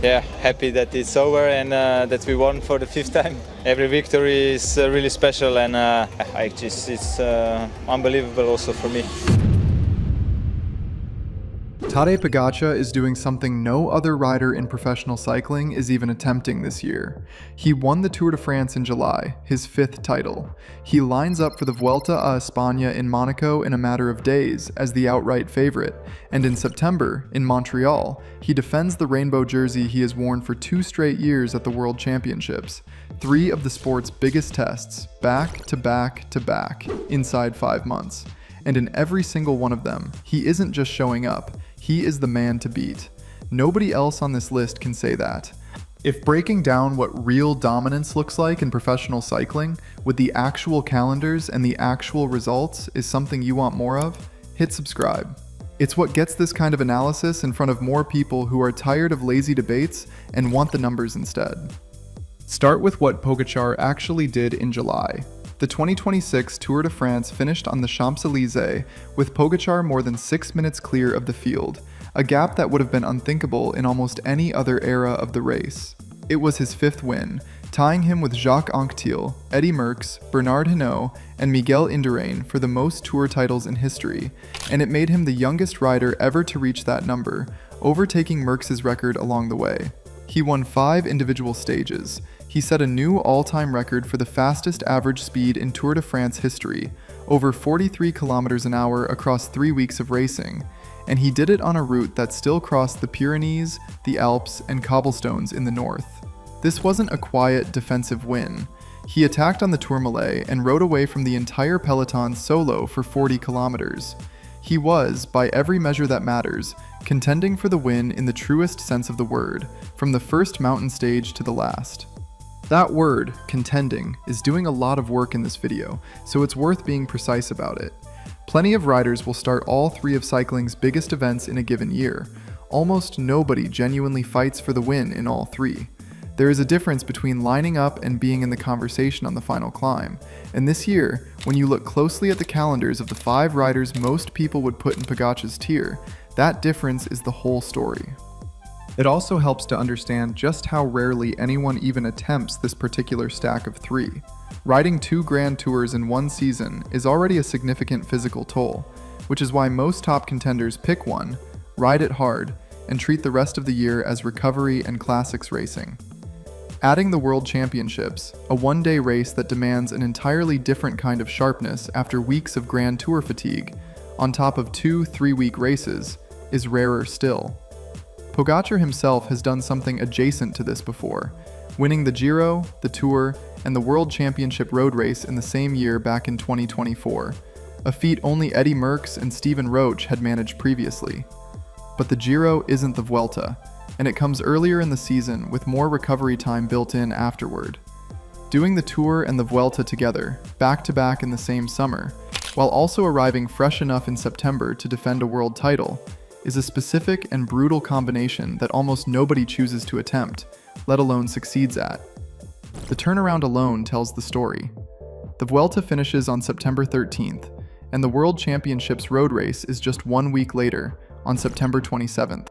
yeah, happy that it's over and that we won for the 5th time. Every victory is really special, and it's unbelievable also for me. Tadej Pogačar is doing something no other rider in professional cycling is even attempting this year. He won the Tour de France in July, his 5th title. He lines up for the Vuelta a España in Monaco in a matter of days as the outright favorite, and in September, in Montreal, he defends the rainbow jersey he has worn for 2 straight years at the World Championships, 3 of the sport's biggest tests, back to back to back, inside 5 months. And in every single one of them, he isn't just showing up, he is the man to beat. Nobody else on this list can say that. If breaking down what real dominance looks like in professional cycling, with the actual calendars and the actual results, is something you want more of, hit subscribe. It's what gets this kind of analysis in front of more people who are tired of lazy debates and want the numbers instead. Start with what Pogačar actually did in July. The 2026 Tour de France finished on the Champs-Élysées, with Pogačar more than 6 minutes clear of the field, a gap that would have been unthinkable in almost any other era of the race. It was his 5th win, tying him with Jacques Anquetil, Eddy Merckx, Bernard Hinault, and Miguel Indurain for the most Tour titles in history, and it made him the youngest rider ever to reach that number, overtaking Merckx's record along the way. He won 5 individual stages. He set a new all-time record for the fastest average speed in Tour de France history, over 43 kilometers an hour across 3 weeks of racing, and he did it on a route that still crossed the Pyrenees, the Alps, and cobblestones in the north. This wasn't a quiet, defensive win. He attacked on the Tourmalet and rode away from the entire peloton solo for 40 kilometers. He was, by every measure that matters, contending for the win in the truest sense of the word, from the first mountain stage to the last. That word, contending, is doing a lot of work in this video, so it's worth being precise about it. Plenty of riders will start all 3 of cycling's biggest events in a given year. Almost nobody genuinely fights for the win in all 3. There is a difference between lining up and being in the conversation on the final climb, and this year, when you look closely at the calendars of the 5 riders most people would put in Pogačar's tier, that difference is the whole story. It also helps to understand just how rarely anyone even attempts this particular stack of 3. Riding 2 Grand Tours in one season is already a significant physical toll, which is why most top contenders pick one, ride it hard, and treat the rest of the year as recovery and classics racing. Adding the World Championships, a one-day race that demands an entirely different kind of sharpness after weeks of Grand Tour fatigue, on top of 2 3-week races, is rarer still. Pogačar himself has done something adjacent to this before, winning the Giro, the Tour, and the World Championship road race in the same year back in 2024, a feat only Eddy Merckx and Steven Roche had managed previously. But the Giro isn't the Vuelta, and it comes earlier in the season with more recovery time built in afterward. Doing the Tour and the Vuelta together, back-to-back in the same summer, while also arriving fresh enough in September to defend a world title, is a specific and brutal combination that almost nobody chooses to attempt, let alone succeeds at. The turnaround alone tells the story. The Vuelta finishes on September 13th, and the World Championships road race is just 1 week later, on September 27th.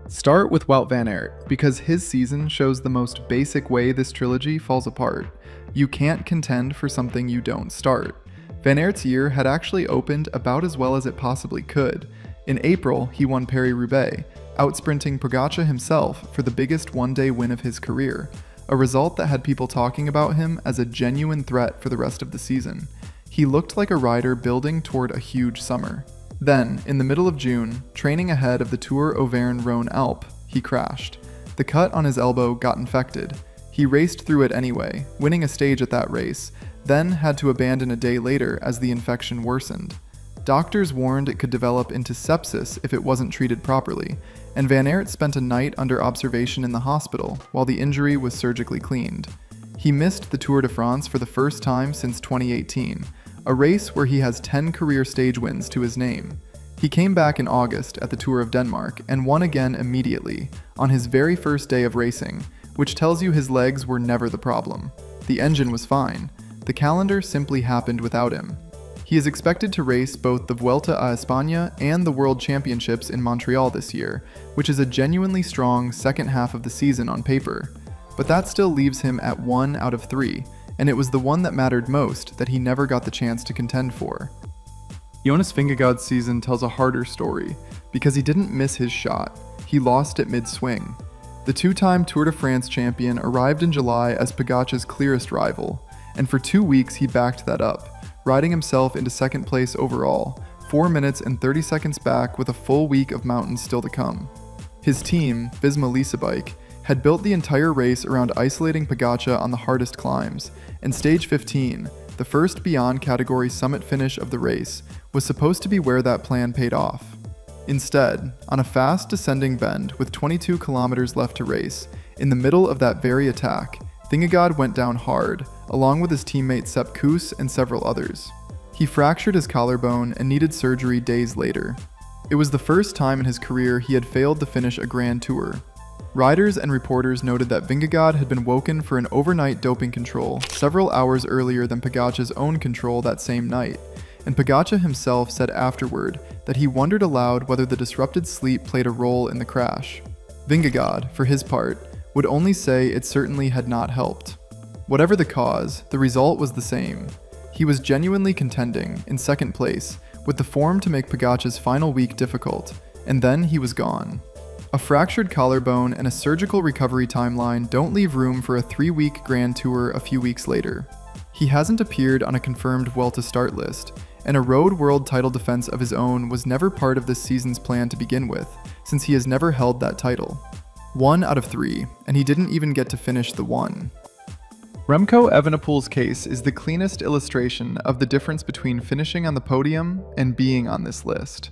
Start with Wout van Aert, because his season shows the most basic way this trilogy falls apart. You can't contend for something you don't start. Van Aert's year had actually opened about as well as it possibly could. In April, he won Paris-Roubaix, outsprinting Pogačar himself for the biggest one-day win of his career, a result that had people talking about him as a genuine threat for the rest of the season. He looked like a rider building toward a huge summer. Then, in the middle of June, training ahead of the Tour Auvergne-Rhône-Alpes, he crashed. The cut on his elbow got infected. He raced through it anyway, winning a stage at that race, then had to abandon a day later as the infection worsened. Doctors warned it could develop into sepsis if it wasn't treated properly, and Van Aert spent a night under observation in the hospital while the injury was surgically cleaned. He missed the Tour de France for the first time since 2018, a race where he has 10 career stage wins to his name. He came back in August at the Tour of Denmark and won again immediately, on his very first day of racing, which tells you his legs were never the problem. The engine was fine. The calendar simply happened without him. He is expected to race both the Vuelta a España and the World Championships in Montreal this year, which is a genuinely strong second half of the season on paper. But that still leaves him at 1 out of 3, and it was the one that mattered most that he never got the chance to contend for. Jonas Vingegaard's season tells a harder story, because he didn't miss his shot, he lost it mid-swing. The two-time Tour de France champion arrived in July as Pogačar's clearest rival, and for 2 weeks he backed that up, riding himself into second place overall, 4 minutes and 30 seconds back with a full week of mountains still to come. His team, Visma Lease Bike, had built the entire race around isolating Pogačar on the hardest climbs, and stage 15, the first beyond category summit finish of the race, was supposed to be where that plan paid off. Instead, on a fast descending bend with 22 kilometers left to race, in the middle of that very attack, Vingegaard went down hard, along with his teammate Sepp Kuss and several others. He fractured his collarbone and needed surgery days later. It was the first time in his career he had failed to finish a Grand Tour. Riders and reporters noted that Vingegaard had been woken for an overnight doping control several hours earlier than Pogačar's own control that same night, and Pogačar himself said afterward that he wondered aloud whether the disrupted sleep played a role in the crash. Vingegaard, for his part, would only say it certainly had not helped. Whatever the cause, the result was the same. He was genuinely contending, in second place, with the form to make Pogačar's final week difficult, and then he was gone. A fractured collarbone and a surgical recovery timeline don't leave room for a 3-week Grand Tour a few weeks later. He hasn't appeared on a confirmed Vuelta start list, and a road world title defense of his own was never part of this season's plan to begin with, since he has never held that title. 1 out of 3, and he didn't even get to finish the 1. Remco Evenepoel's case is the cleanest illustration of the difference between finishing on the podium and being on this list.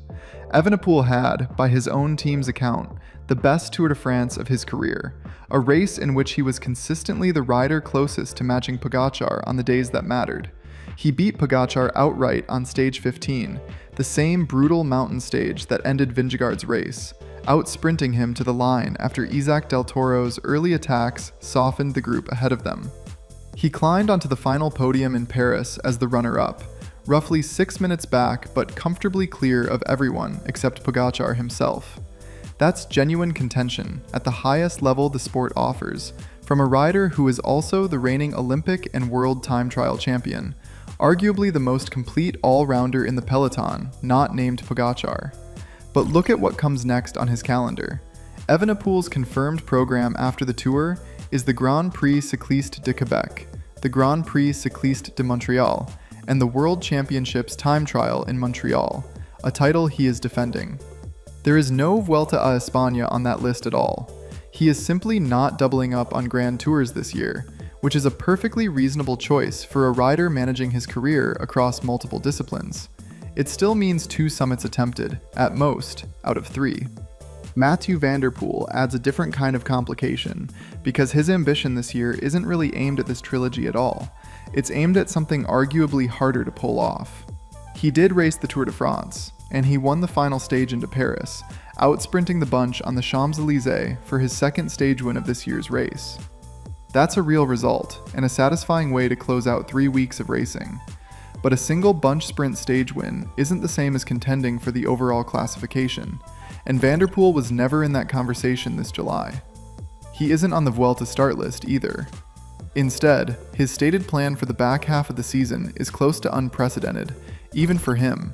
Evenepoel had, by his own team's account, the best Tour de France of his career, a race in which he was consistently the rider closest to matching Pogačar on the days that mattered. He beat Pogačar outright on stage 15, the same brutal mountain stage that ended Vingegaard's race, out-sprinting him to the line after Isaac Del Toro's early attacks softened the group ahead of them. He climbed onto the final podium in Paris as the runner-up, roughly 6 minutes back but comfortably clear of everyone except Pogačar himself. That's genuine contention at the highest level the sport offers, from a rider who is also the reigning Olympic and world time trial champion, arguably the most complete all-rounder in the peloton, not named Pogačar. But look at what comes next on his calendar. Evenepoel's confirmed program after the Tour is the Grand Prix Cycliste de Quebec, the Grand Prix Cycliste de Montréal, and the World Championships time trial in Montreal, a title he is defending. There is no Vuelta a España on that list at all. He is simply not doubling up on Grand Tours this year, which is a perfectly reasonable choice for a rider managing his career across multiple disciplines. It still means 2 summits attempted, at most, out of 3. Mathieu Vanderpool adds a different kind of complication, because his ambition this year isn't really aimed at this trilogy at all. It's aimed at something arguably harder to pull off. He did race the Tour de France, and he won the final stage into Paris, out-sprinting the bunch on the Champs-Élysées for his second stage win of this year's race. That's a real result, and a satisfying way to close out 3 weeks of racing. But a single bunch sprint stage win isn't the same as contending for the overall classification, and Vanderpool was never in that conversation this July. He isn't on the Vuelta start list either. Instead, his stated plan for the back half of the season is close to unprecedented, even for him.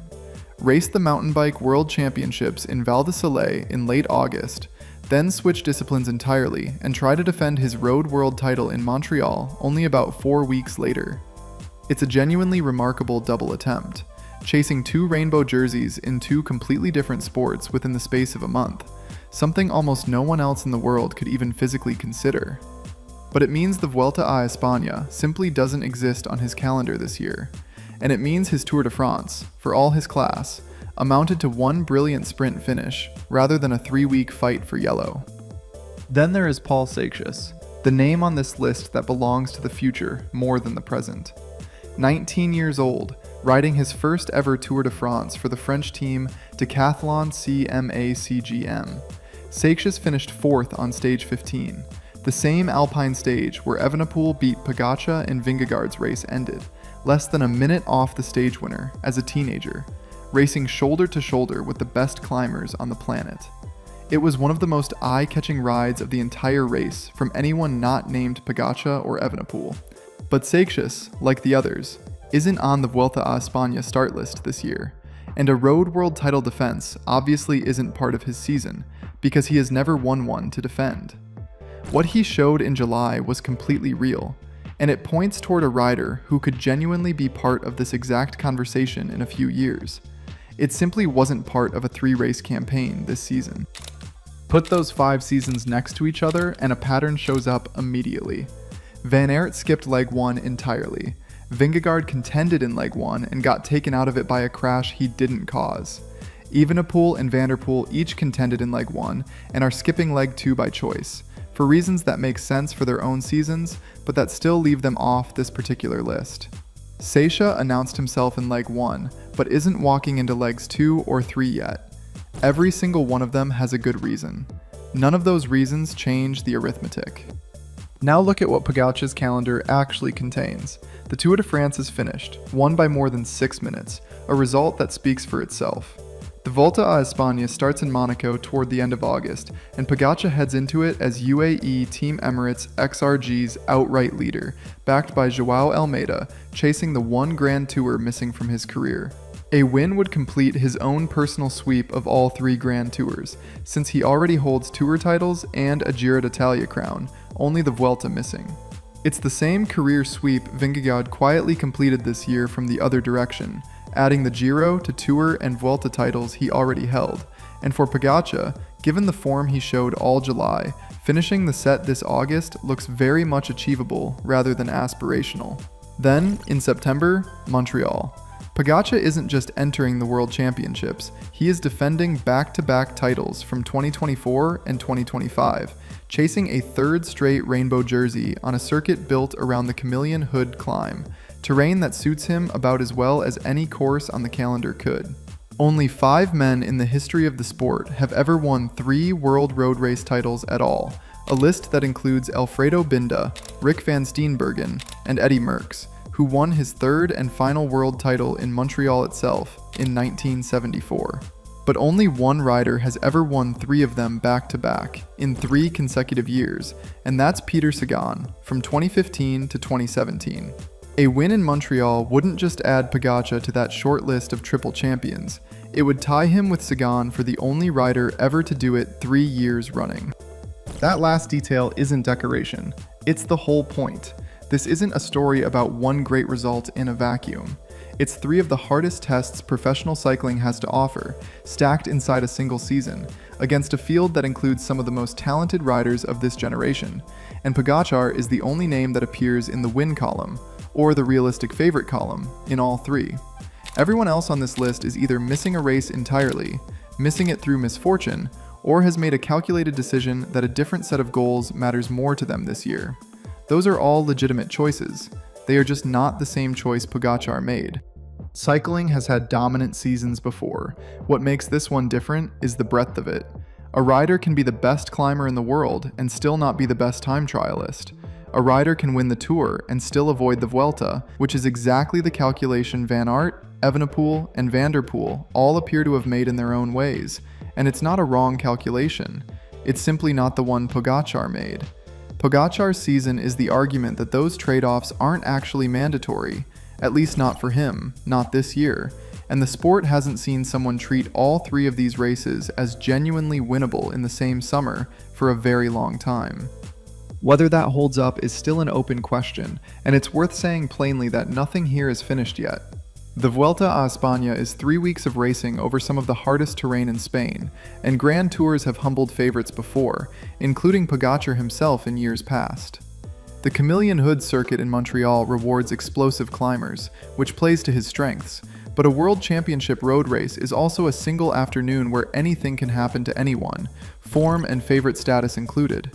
Race the mountain bike world championships in Val di Soleil in late August, then switch disciplines entirely and try to defend his road world title in Montreal only about 4 weeks later. It's a genuinely remarkable double attempt, chasing 2 rainbow jerseys in 2 completely different sports within the space of a month, something almost no one else in the world could even physically consider. But it means the Vuelta a España simply doesn't exist on his calendar this year, and it means his Tour de France, for all his class, amounted to 1 brilliant sprint finish rather than a 3-week fight for yellow. Then there is Paul Seixas, the name on this list that belongs to the future more than the present. 19 years old, riding his first ever Tour de France for the French team Decathlon CMA-CGM. Seixas finished 4th on stage 15, the same alpine stage where Evenepoel beat Pogačar and Vingegaard's race ended, less than a minute off the stage winner as a teenager, racing shoulder to shoulder with the best climbers on the planet. It was one of the most eye-catching rides of the entire race from anyone not named Pogačar or Evenepoel. But Seixas, like the others, isn't on the Vuelta a España start list this year, and a road world title defense obviously isn't part of his season because he has never won one to defend. What he showed in July was completely real, and it points toward a rider who could genuinely be part of this exact conversation in a few years. It simply wasn't part of a 3-race campaign this season. Put those 5 seasons next to each other and a pattern shows up immediately. Van Aert skipped leg 1 entirely. Vingegaard contended in leg 1 and got taken out of it by a crash he didn't cause. Evenepoel and Vanderpool each contended in leg 1 and are skipping leg 2 by choice, for reasons that make sense for their own seasons, but that still leave them off this particular list. Seixas announced himself in leg 1, but isn't walking into legs 2 or 3 yet. Every single one of them has a good reason. None of those reasons change the arithmetic. Now look at what Pogačar's calendar actually contains. The Tour de France is finished, won by more than 6 minutes, a result that speaks for itself. The Vuelta a España starts in Monaco toward the end of August, and Pogačar heads into it as UAE Team Emirates XRG's outright leader, backed by João Almeida, chasing the one Grand Tour missing from his career. A win would complete his own personal sweep of all 3 Grand Tours, since he already holds Tour titles and a Giro d'Italia crown, only the Vuelta missing. It's the same career sweep Vingegaard quietly completed this year from the other direction, adding the Giro to Tour and Vuelta titles he already held, and for Pogačar, given the form he showed all July, finishing the set this August looks very much achievable rather than aspirational. Then, in September, Montreal. Pogačar isn't just entering the World Championships, he is defending back-to-back titles from 2024 and 2025, chasing a 3rd straight rainbow jersey on a circuit built around the Chameleon Hood climb, terrain that suits him about as well as any course on the calendar could. Only 5 men in the history of the sport have ever won 3 World Road Race titles at all, a list that includes Alfredo Binda, Rick van Steenbergen, and Eddy Merckx, who won his 3rd and final world title in Montreal itself in 1974. But only one rider has ever won 3 of them back-to-back in 3 consecutive years, and that's Peter Sagan from 2015 to 2017. A win in Montreal wouldn't just add Pogačar to that short list of triple champions, it would tie him with Sagan for the only rider ever to do it 3 years running. That last detail isn't decoration, it's the whole point. This isn't a story about one great result in a vacuum. It's 3 of the hardest tests professional cycling has to offer, stacked inside a single season, against a field that includes some of the most talented riders of this generation, and Pogačar is the only name that appears in the win column, or the realistic favorite column, in all 3. Everyone else on this list is either missing a race entirely, missing it through misfortune, or has made a calculated decision that a different set of goals matters more to them this year. Those are all legitimate choices. They are just not the same choice Pogačar made. Cycling has had dominant seasons before. What makes this one different is the breadth of it. A rider can be the best climber in the world and still not be the best time trialist. A rider can win the Tour and still avoid the Vuelta, which is exactly the calculation Van Aert, Evenepoel, and Vanderpool all appear to have made in their own ways. And it's not a wrong calculation. It's simply not the one Pogačar made. Pogačar's season is the argument that those trade-offs aren't actually mandatory, at least not for him, not this year, and the sport hasn't seen someone treat all 3 of these races as genuinely winnable in the same summer for a very long time. Whether that holds up is still an open question, and it's worth saying plainly that nothing here is finished yet. The Vuelta a España is 3 weeks of racing over some of the hardest terrain in Spain, and Grand Tours have humbled favorites before, including Pogačar himself in years past. The Chameleon Hood circuit in Montreal rewards explosive climbers, which plays to his strengths, but a World Championship road race is also a single afternoon where anything can happen to anyone, form and favorite status included.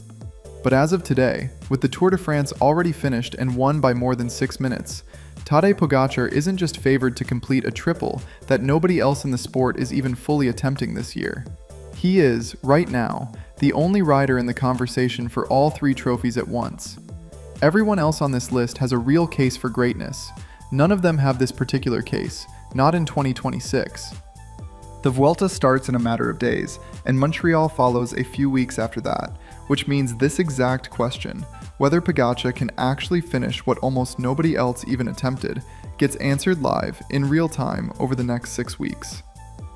But as of today, with the Tour de France already finished and won by more than 6 minutes, Tadej Pogačar isn't just favored to complete a triple that nobody else in the sport is even fully attempting this year. He is, right now, the only rider in the conversation for all 3 trophies at once. Everyone else on this list has a real case for greatness. None of them have this particular case, not in 2026. The Vuelta starts in a matter of days, and Montreal follows a few weeks after that, which means this exact question, whether Pogačar can actually finish what almost nobody else even attempted, gets answered live in real time over the next 6 weeks.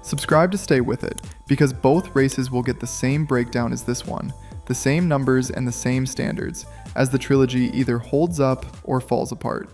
Subscribe to stay with it, because both races will get the same breakdown as this one, the same numbers and the same standards, as the trilogy either holds up or falls apart.